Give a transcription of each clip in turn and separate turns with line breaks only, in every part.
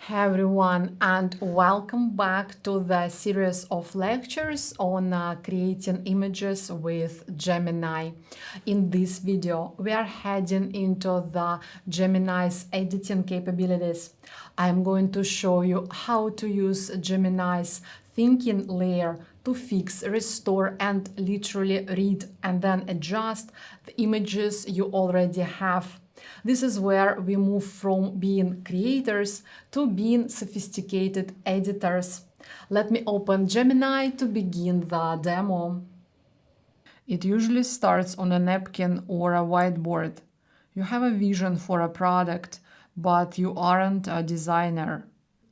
Hey everyone, and welcome back to the series of lectures on creating images with Gemini. In this video, we are heading into the Gemini's editing capabilities. I'm going to show you how to use Gemini's thinking layer to fix, restore, and literally read and then adjust the images you already have. This is where we move from being creators to being sophisticated editors. Let me open Gemini to begin the demo. It usually starts on a napkin or a whiteboard. You have a vision for a product, but you aren't a designer.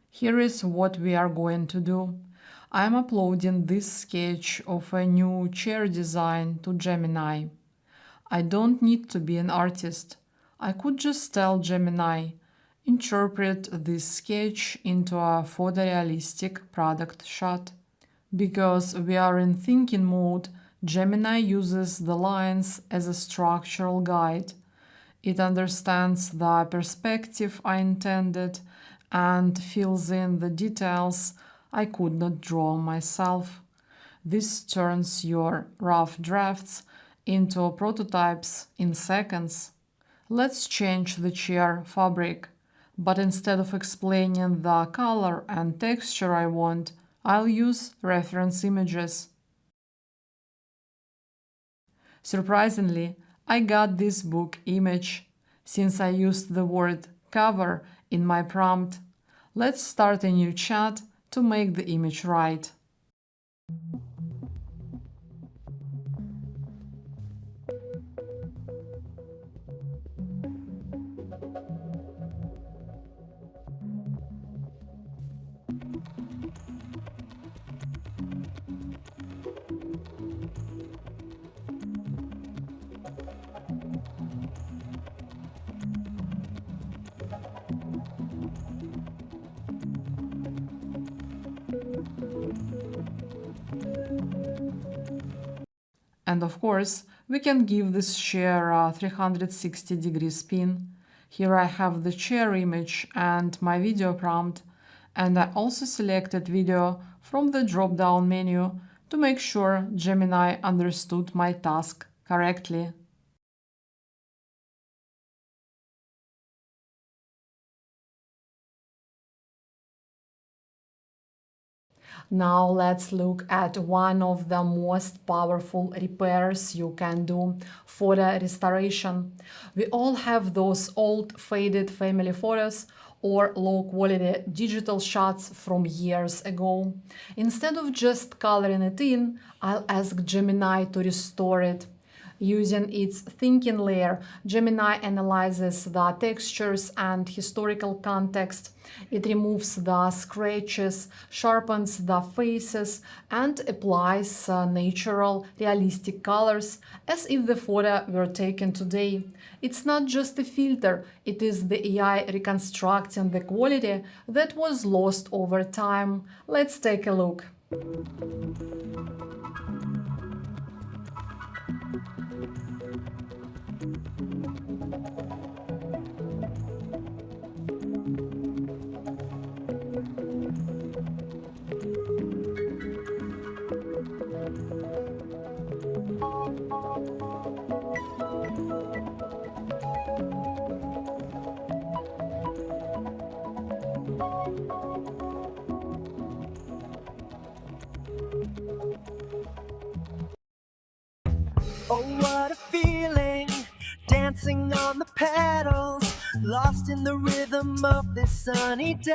Here is what we are going to do. I'm uploading this sketch of a new chair design to Gemini. I don't need to be an artist. I could just tell Gemini, interpret this sketch into a photorealistic product shot. Because we are in thinking mode, Gemini uses the lines as a structural guide. It understands the perspective I intended and fills in the details I could not draw myself. This turns your rough drafts into prototypes in seconds. Let's change the chair fabric, but instead of explaining the color and texture I want, I'll use reference images. Surprisingly, I got this book image, since I used the word cover in my prompt. Let's start a new chat to make the image right. And of course, we can give this chair a 360-degree spin. Here I have the chair image and my video prompt, and I also selected video from the drop-down menu to make sure Gemini understood my task correctly. Now let's look at one of the most powerful repairs you can do: photo restoration. We all have those old faded family photos or low-quality digital shots from years ago. Instead of just coloring it in, I'll ask Gemini to restore it. Using its thinking layer, Gemini analyzes the textures and historical context. It removes the scratches, sharpens the faces, and applies natural, realistic colors, as if the photo were taken today. It's not just a filter, it is the AI reconstructing the quality that was lost over time. Let's take a look.
Oh, what a feeling, dancing on the pedals, lost in the rhythm of this sunny day.